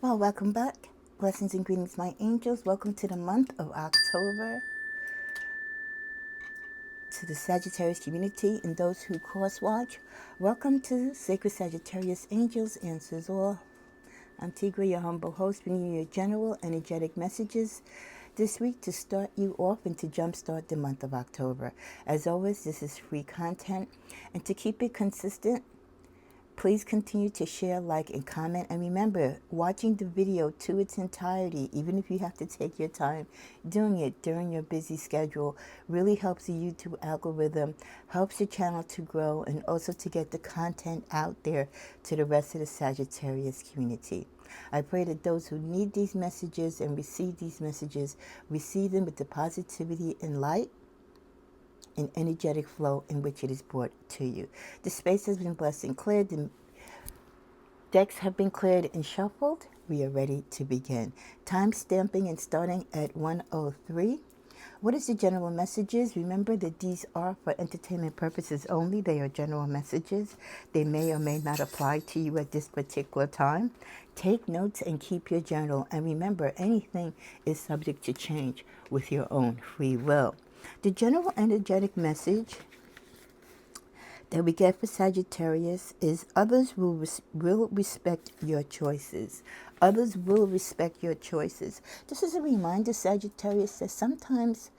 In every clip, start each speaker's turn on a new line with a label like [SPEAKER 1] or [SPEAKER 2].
[SPEAKER 1] Well, welcome back. Blessings and greetings, my angels. Welcome to the month of October, to the Sagittarius community and those who cross watch. Welcome to Sacred Sagittarius Angels Answers All. I'm Tigra, your humble host, bringing you your general energetic messages this week to start you off and to jumpstart the month of October. As always, this is free content, and to keep it consistent, please continue to share, like, and comment. And remember, watching the video to its entirety, even if you have to take your time doing it during your busy schedule, really helps the YouTube algorithm, helps your channel to grow, and also to get the content out there to the rest of the Sagittarius community. I pray that those who need these messages and receive these messages receive them with the positivity and light and energetic flow in which it is brought to you. The space has been blessed and cleared. The decks have been cleared and shuffled. We are ready to begin. Time stamping and starting at 1:03. What is the general messages? Remember that these are for entertainment purposes only. They are general messages. They may or may not apply to you at this particular time. Take notes and keep your journal. And remember, anything is subject to change with your own free will. The general energetic message that we get for Sagittarius is others will respect your choices. Others will respect your choices. This is a reminder, Sagittarius, that sometimes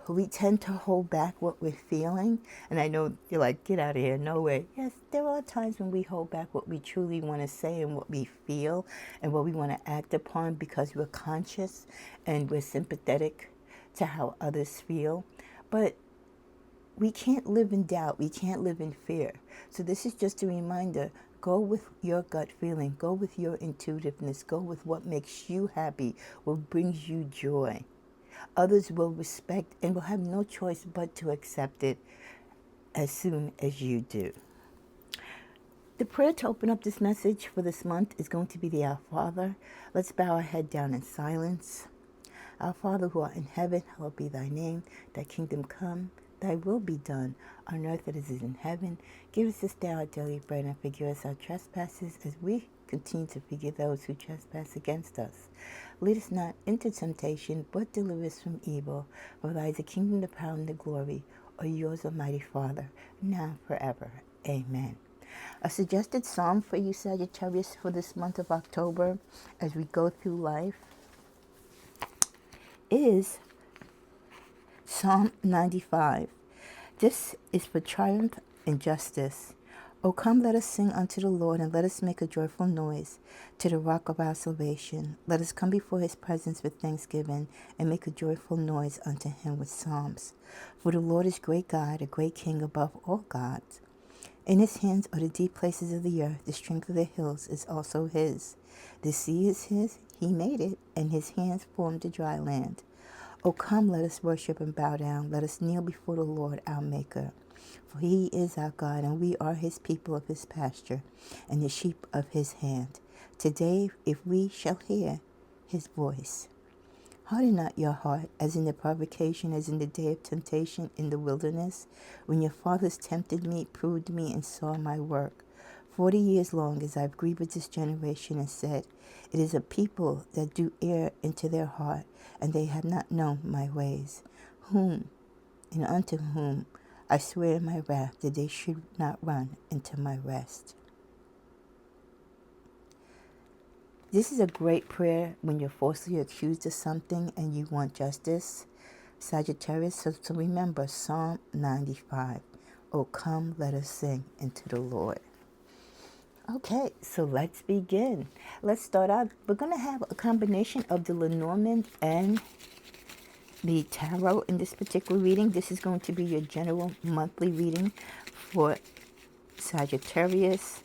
[SPEAKER 1] we tend to hold back what we're feeling. And I know you're like, get out of here, no way. Yes, there are times when we hold back what we truly want to say and what we feel and what we want to act upon because we're conscious and we're sympathetic to how others feel. But we can't live in doubt. We can't live in fear. So this is just a reminder. Go with your gut feeling. Go with your intuitiveness. Go with what makes you happy, what brings you joy. Others will respect and will have no choice but to accept it as soon as you do. The prayer to open up this message for this month is going to be the Our Father. Let's bow our head down in silence. Our Father who art in heaven, hallowed be thy name. Thy kingdom come, thy will be done, on earth as it is in heaven. Give us this day our daily bread, and forgive us our trespasses, as we continue to forgive those who trespass against us. Lead us not into temptation, but deliver us from evil. For thine is the kingdom, the power, and the glory are yours, Almighty Father, now and forever. Amen. A suggested psalm for you, Sagittarius, for this month of October, as we go through life, is Psalm 95. This is for triumph and justice. O come, let us sing unto the Lord, and let us make a joyful noise to the rock of our salvation. Let us come before his presence with thanksgiving, and make a joyful noise unto him with psalms. For the Lord is great God, a great King above all gods. In his hands are the deep places of the earth. The strength of the hills is also his. The sea is his, he made it, and his hands formed the dry land. O come, let us worship and bow down. Let us kneel before the Lord our Maker. For he is our God, and we are his people of his pasture, and the sheep of his hand. Today, if we shall hear his voice, harden not your heart, as in the provocation, as in the day of temptation in the wilderness, when your fathers tempted me, proved me, and saw my work. 40 years long as I've grieved with this generation and said, it is a people that do err into their heart, and they have not known my ways, whom and unto whom I swear in my wrath that they should not run into my rest. This is a great prayer when you're falsely accused of something and you want justice, Sagittarius. So remember Psalm 95. Oh, come, let us sing unto the Lord. Okay, so let's begin. Let's start out. We're going to have a combination of the Lenormand and the tarot in this particular reading. This is going to be your general monthly reading for Sagittarius.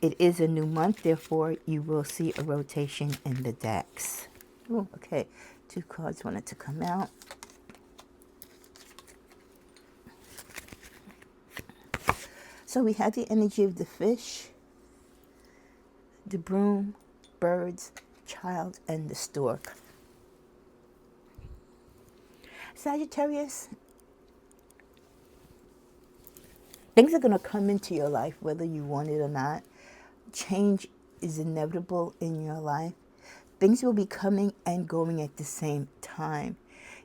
[SPEAKER 1] It is a new month, therefore you will see a rotation in the decks. Ooh, okay, 2 cards wanted to come out. So we have the energy of the fish, the broom, birds, child, and the stork. Sagittarius, things are going to come into your life whether you want it or not. Change is inevitable in your life. Things will be coming and going at the same time.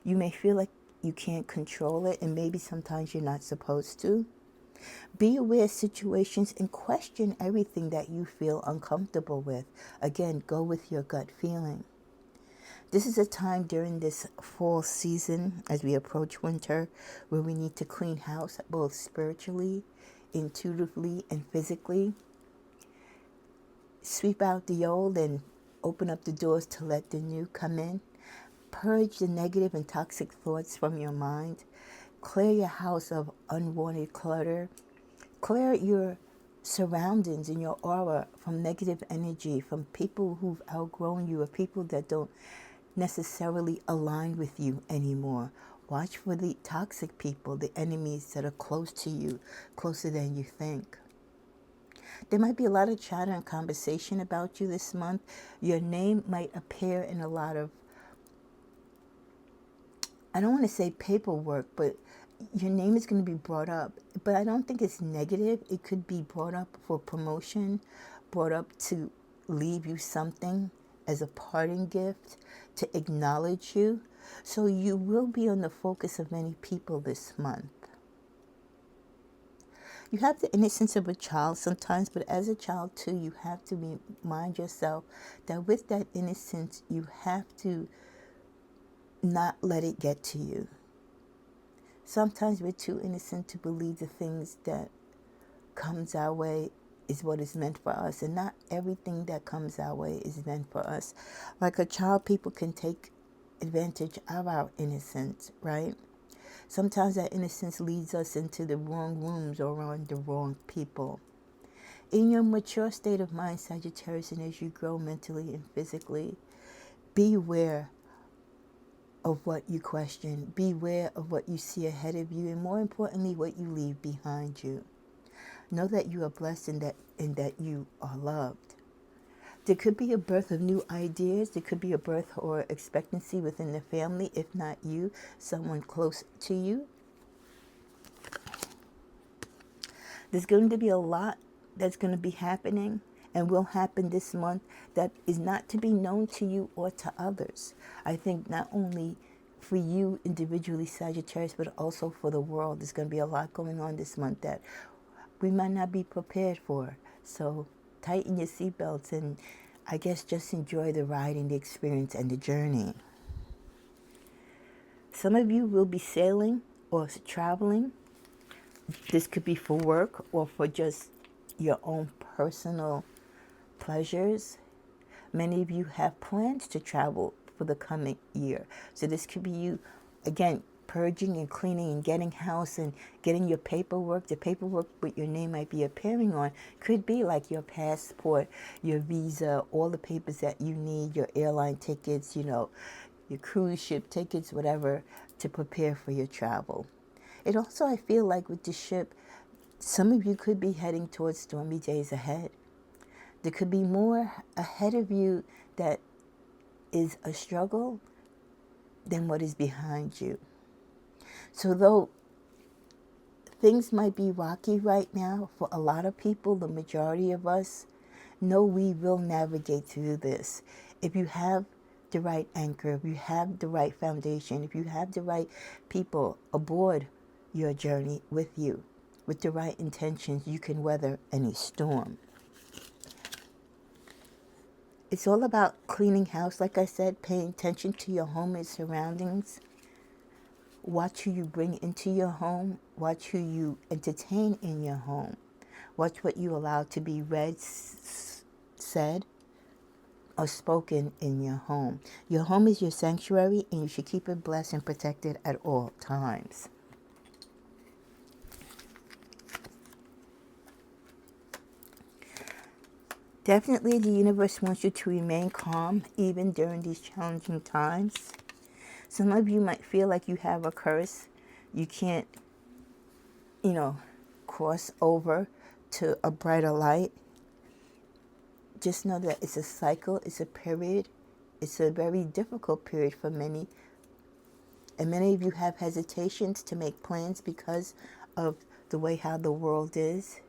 [SPEAKER 1] You may feel like you can't control it, and maybe sometimes you're not supposed to. Be aware of situations and question everything that you feel uncomfortable with. Again, go with your gut feeling. This is a time during this fall season as we approach winter where we need to clean house both spiritually, intuitively, and physically. Sweep out the old and open up the doors to let the new come in. Purge the negative and toxic thoughts from your mind. Clear your house of unwanted clutter. Clear your surroundings and your aura from negative energy, from people who've outgrown you or people that don't necessarily align with you anymore. Watch for the toxic people, the enemies that are close to you, closer than you think. There might be a lot of chatter and conversation about you this month. Your name might appear in a lot of, I don't want to say paperwork, but your name is going to be brought up. But I don't think it's negative. It could be brought up for promotion, brought up to leave you something as a parting gift, to acknowledge you. So you will be on the focus of many people this month. You have the innocence of a child sometimes, but as a child too, you have to remind yourself that with that innocence, you have to not let it get to you. Sometimes we're too innocent to believe the things that comes our way is what is meant for us, and not everything that comes our way is meant for us. Like a child, people can take advantage of our innocence, right? Sometimes that innocence leads us into the wrong rooms or around the wrong people. In your mature state of mind, Sagittarius, and as you grow mentally and physically, beware of what you question. Beware of what you see ahead of you, and more importantly, what you leave behind you. Know that you are blessed and that you are loved. There could be a birth of new ideas. There could be a birth or expectancy within the family, if not you, someone close to you. There's going to be a lot that's going to be happening and will happen this month that is not to be known to you or to others. I think not only for you individually, Sagittarius, but also for the world. There's going to be a lot going on this month that we might not be prepared for. So tighten your seatbelts and I guess just enjoy the ride and the experience and the journey. Some of you will be sailing or traveling. This could be for work or for just your own personal pleasures. Many of you have plans to travel for the coming year. So this could be you, again, purging and cleaning and getting house and getting your paperwork. The paperwork with your name might be appearing on could be like your passport, your visa, all the papers that you need, your airline tickets, your cruise ship tickets, whatever, to prepare for your travel. It also, I feel like with the ship, some of you could be heading towards stormy days ahead. There could be more ahead of you that is a struggle than what is behind you. So though things might be rocky right now for a lot of people, the majority of us, know we will navigate through this. If you have the right anchor, if you have the right foundation, if you have the right people aboard your journey with you, with the right intentions, you can weather any storm. It's all about cleaning house, like I said, paying attention to your home and surroundings. Watch who you bring into your home. Watch who you entertain in your home. Watch what you allow to be read, said, or spoken in your home. Your home is your sanctuary, and you should keep it blessed and protected at all times. Definitely, the universe wants you to remain calm, even during these challenging times. Some of you might feel like you have a curse. You can't, cross over to a brighter light. Just know that it's a cycle, it's a period. It's a very difficult period for many. And many of you have hesitations to make plans because of the way how the world is.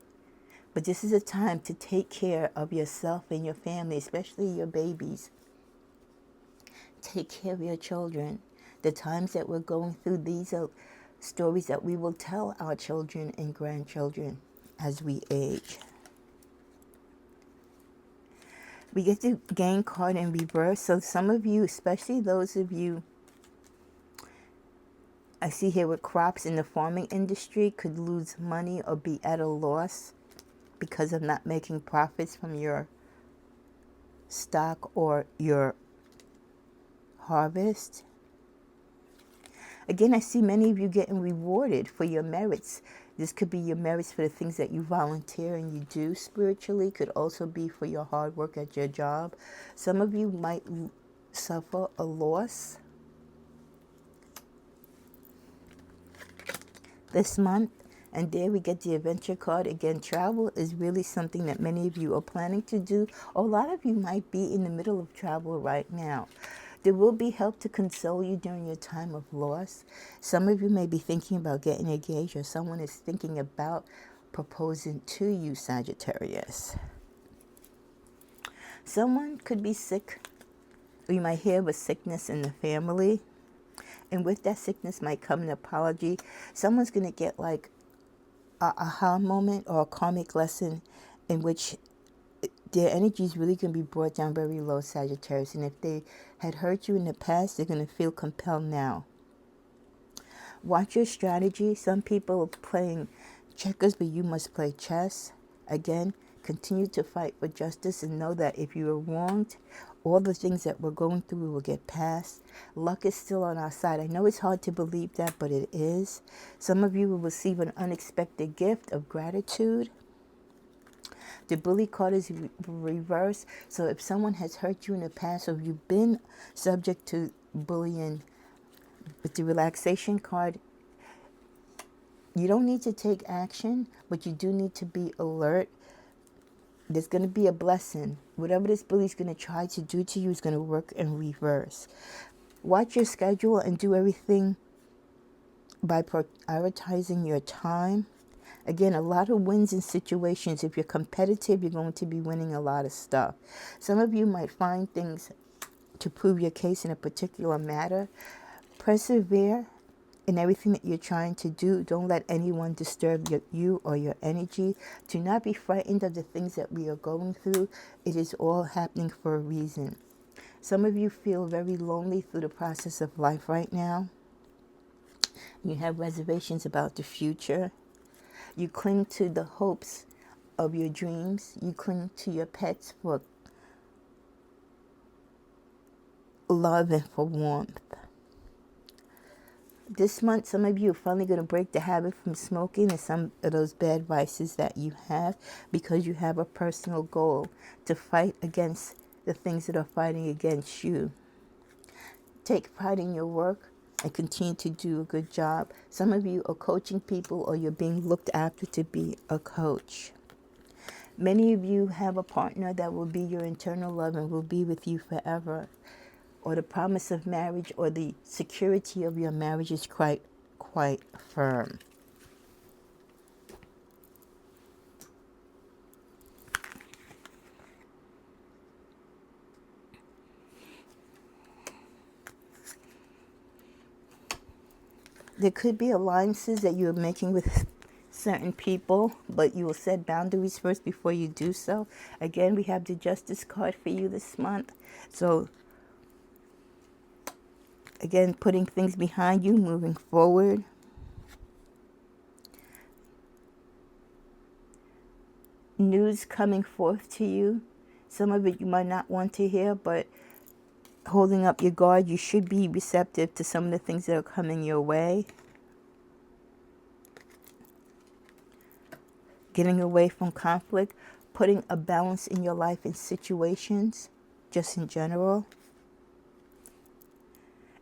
[SPEAKER 1] But this is a time to take care of yourself and your family, especially your babies. Take care of your children. The times that we're going through, these are stories that we will tell our children and grandchildren as we age. We get the Gain card in reverse. So some of you, especially those of you I see here with crops in the farming industry, could lose money or be at a loss because of not making profits from your stock or your harvest. Again, I see many of you getting rewarded for your merits. This could be your merits for the things that you volunteer and you do spiritually. Could also be for your hard work at your job. Some of you might suffer a loss this month. And there we get the adventure card. Again, travel is really something that many of you are planning to do. A lot of you might be in the middle of travel right now. There will be help to console you during your time of loss. Some of you may be thinking about getting engaged, or someone is thinking about proposing to you, Sagittarius. Someone could be sick, or you might hear of a sickness in the family. And with that sickness might come an apology. Someone's going to get like a aha moment or a karmic lesson in which their energy is really going to be brought down very low, Sagittarius. And if they had hurt you in the past, they're going to feel compelled now. Watch your strategy. Some people are playing checkers, but you must play chess. Again, continue to fight for justice and know that if you are wronged, all the things that we're going through will get past. Luck is still on our side. I know it's hard to believe that, but it is. Some of you will receive an unexpected gift of gratitude. The bully card is reversed. So if someone has hurt you in the past, or if you've been subject to bullying, with the relaxation card, you don't need to take action, but you do need to be alert. There's going to be a blessing. Whatever this bully is going to try to do to you is going to work in reverse. Watch your schedule and do everything by prioritizing your time. Again, a lot of wins in situations. If you're competitive, you're going to be winning a lot of stuff. Some of you might find things to prove your case in a particular matter. Persevere in everything that you're trying to do. Don't let anyone disturb you or your energy. Do not be frightened of the things that we are going through. It is all happening for a reason. Some of you feel very lonely through the process of life right now. You have reservations about the future. You cling to the hopes of your dreams. You cling to your pets for love and for warmth. This month, some of you are finally going to break the habit from smoking and some of those bad vices that you have, because you have a personal goal to fight against the things that are fighting against you. Take pride in your work and continue to do a good job. Some of you are coaching people, or you're being looked after to be a coach. Many of you have a partner that will be your eternal love and will be with you forever. Or the promise of marriage, or the security of your marriage is quite firm. There could be alliances that you're making with certain people, but you will set boundaries first before you do so. Again, we have the Justice card for you this month. So again, putting things behind you, moving forward. News coming forth to you. Some of it you might not want to hear, but holding up your guard, you should be receptive to some of the things that are coming your way. Getting away from conflict, putting a balance in your life and situations, just in general.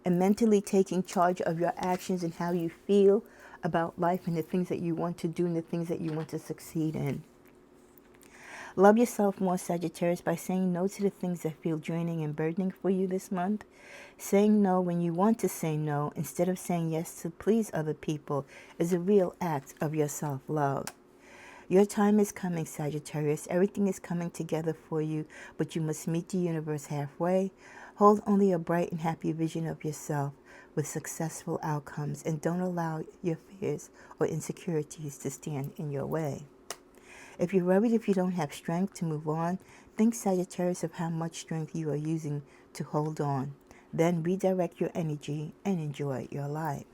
[SPEAKER 1] And mentally taking charge of your actions and how you feel about life and the things that you want to do and the things that you want to succeed in. Love yourself more, Sagittarius, by saying no to the things that feel draining and burdening for you this month. Saying no when you want to say no instead of saying yes to please other people is a real act of your self-love. Your time is coming, Sagittarius. Everything is coming together for you, but you must meet the universe halfway. Hold only a bright and happy vision of yourself with successful outcomes, and don't allow your fears or insecurities to stand in your way. If you're worried if you don't have strength to move on, think, Sagittarius, of how much strength you are using to hold on. Then redirect your energy and enjoy your life.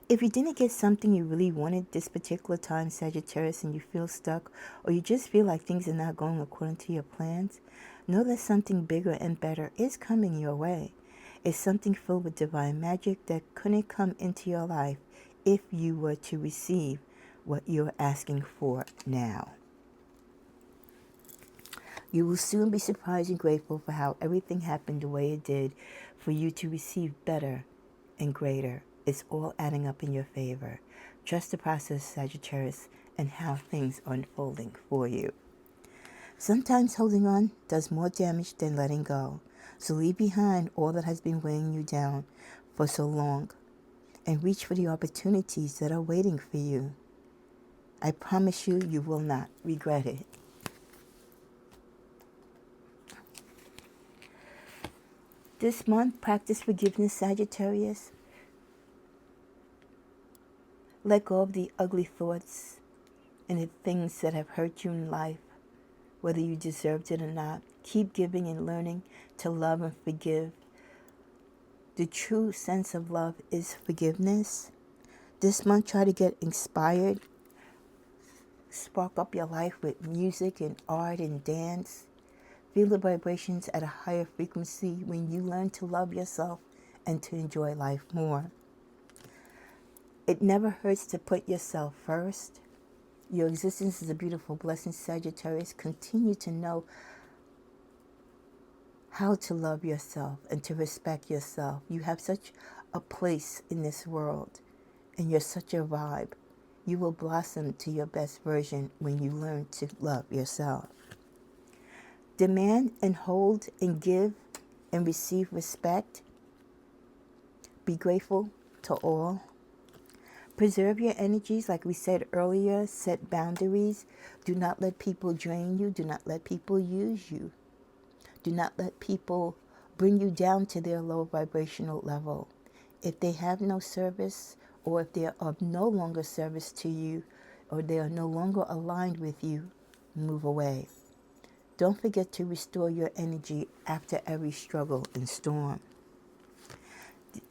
[SPEAKER 1] If you didn't get something you really wanted this particular time, Sagittarius, and you feel stuck, or you just feel like things are not going according to your plans, know that something bigger and better is coming your way. It's something filled with divine magic that couldn't come into your life if you were to receive what you're asking for now. You will soon be surprised and grateful for how everything happened the way it did for you to receive better and greater. It's all adding up in your favor. Trust the process, Sagittarius, and how things are unfolding for you. Sometimes holding on does more damage than letting go. So leave behind all that has been weighing you down for so long and reach for the opportunities that are waiting for you. I promise you, you will not regret it. This month, practice forgiveness, Sagittarius. Let go of the ugly thoughts and the things that have hurt you in life, whether you deserved it or not. Keep giving and learning to love and forgive. The true sense of love is forgiveness. This month, try to get inspired. Spark up your life with music and art and dance. Feel the vibrations at a higher frequency when you learn to love yourself and to enjoy life more. It never hurts to put yourself first. Your existence is a beautiful blessing, Sagittarius. Continue to know how to love yourself and to respect yourself. You have such a place in this world, and you're such a vibe. You will blossom to your best version when you learn to love yourself. Demand and hold and give and receive respect. Be grateful to all. Preserve your energies, like we said earlier. Set boundaries. Do not let people drain you. Do not let people use you. Do not let people bring you down to their low vibrational level. If they have no service, or if they are of no longer service to you, or they are no longer aligned with you, move away. Don't forget to restore your energy after every struggle and storm.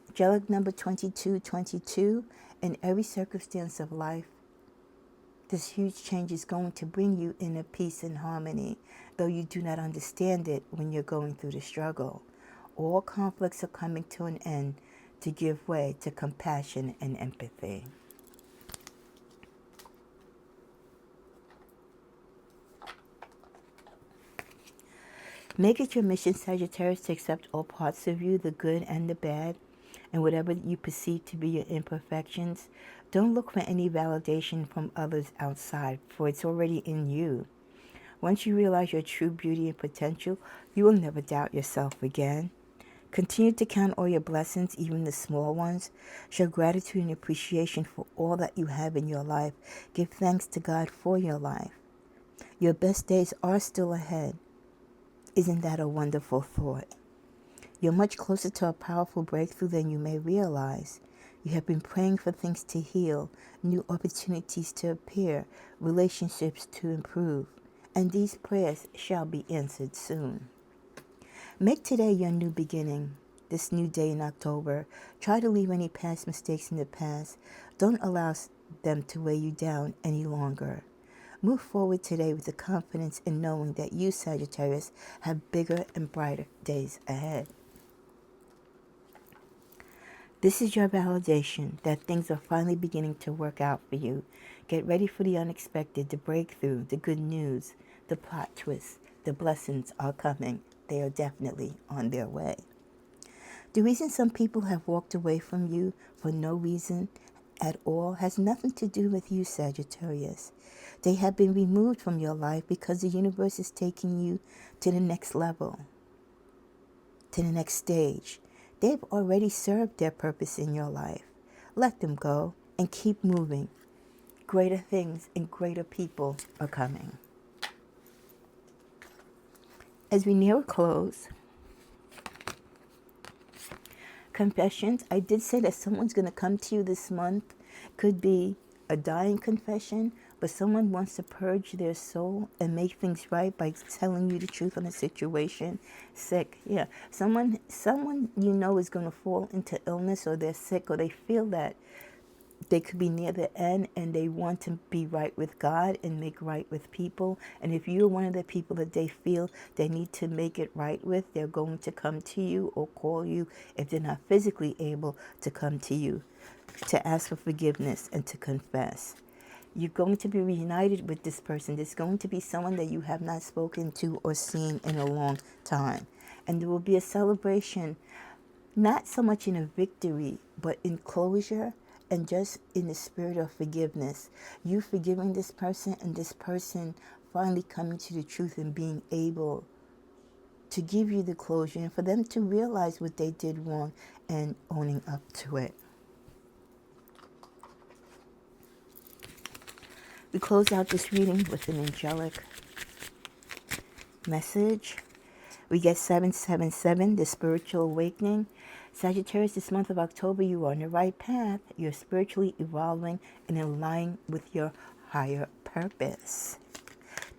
[SPEAKER 1] Angelic number 2222. In every circumstance of life, this huge change is going to bring you inner peace and harmony, though you do not understand it when you're going through the struggle. All conflicts are coming to an end to give way to compassion and empathy. Make it your mission, Sagittarius, to accept all parts of you, the good and the bad, and whatever you perceive to be your imperfections. Don't look for any validation from others outside, for it's already in you. Once you realize your true beauty and potential, you will never doubt yourself again. Continue to count all your blessings, even the small ones. Show gratitude and appreciation for all that you have in your life. Give thanks to God for your life. Your best days are still ahead. Isn't that a wonderful thought? You're much closer to a powerful breakthrough than you may realize. You have been praying for things to heal, new opportunities to appear, relationships to improve, and these prayers shall be answered soon. Make today your new beginning, this new day in October. Try to leave any past mistakes in the past. Don't allow them to weigh you down any longer. Move forward today with the confidence in knowing that you, Sagittarius, have bigger and brighter days ahead. This is your validation that things are finally beginning to work out for you. Get ready for the unexpected, the breakthrough, the good news, the plot twist. The blessings are coming. They are definitely on their way. The reason some people have walked away from you for no reason at all has nothing to do with you, Sagittarius. They have been removed from your life because the universe is taking you to the next level, to the next stage. They've already served their purpose in your life. Let them go and keep moving. Greater things and greater people are coming. As we near a close, confessions. I did say that someone's going to come to you this month. Could be a dying confession, but someone wants to purge their soul and make things right by telling you the truth on a situation. Sick, yeah. Someone you know is going to fall into illness, or they're sick, or they feel that they could be near the end and they want to be right with God and make right with people. And if you're one of the people that they feel they need to make it right with, they're going to come to you or call you if they're not physically able to come to you to ask for forgiveness and to confess. You're going to be reunited with this person. There's going to be someone that you have not spoken to or seen in a long time. And there will be a celebration, not so much in a victory, but in closure and just in the spirit of forgiveness. You forgiving this person and this person finally coming to the truth and being able to give you the closure and for them to realize what they did wrong and owning up to it. We close out this reading with an angelic message. We get 777, the spiritual awakening. Sagittarius, this month of October, you are on the right path. You're spiritually evolving and in line with your higher purpose.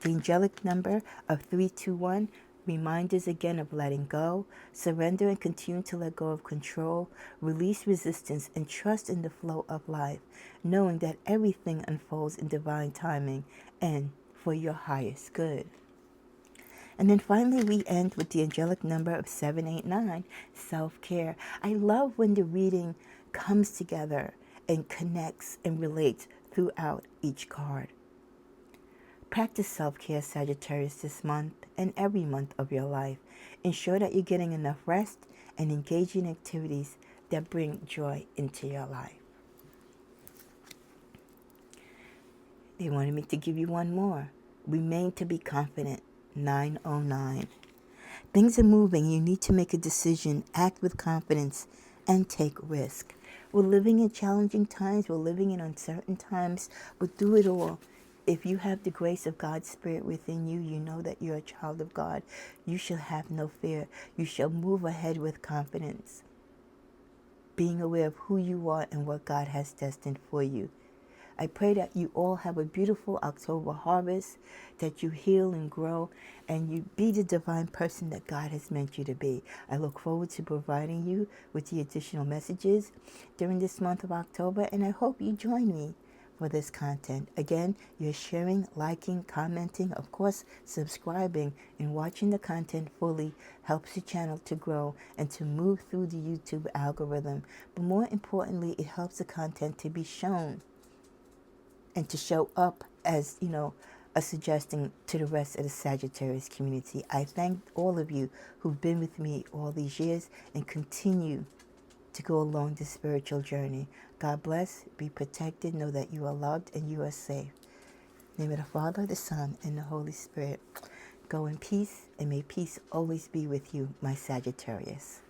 [SPEAKER 1] The angelic number of 321 reminders again of letting go, surrender and continue to let go of control, release resistance and trust in the flow of life, knowing that everything unfolds in divine timing and for your highest good. And then finally, we end with the angelic number of 789, self-care. I love when the reading comes together and connects and relates throughout each card. Practice self-care, Sagittarius, this month and every month of your life. Ensure that you're getting enough rest and engage in activities that bring joy into your life. They wanted me to give you one more. Remain to be confident, 909. Things are moving. You need to make a decision, act with confidence, and take risk. We're living in challenging times. We're living in uncertain times. But through it all, if you have the grace of God's Spirit within you, you know that you're a child of God. You shall have no fear. You shall move ahead with confidence, being aware of who you are and what God has destined for you. I pray that you all have a beautiful October harvest, that you heal and grow, and you be the divine person that God has meant you to be. I look forward to providing you with the additional messages during this month of October, and I hope you join me for this content. Again, you're sharing, liking, commenting, of course, subscribing, and watching the content fully helps the channel to grow and to move through the YouTube algorithm. But more importantly, it helps the content to be shown and to show up as, a suggestion to the rest of the Sagittarius community. I thank all of you who've been with me all these years and continue to go along this spiritual journey. God bless, be protected, know that you are loved and you are safe. In the name of the Father, the Son, and the Holy Spirit. Go in peace, and may peace always be with you, my Sagittarius.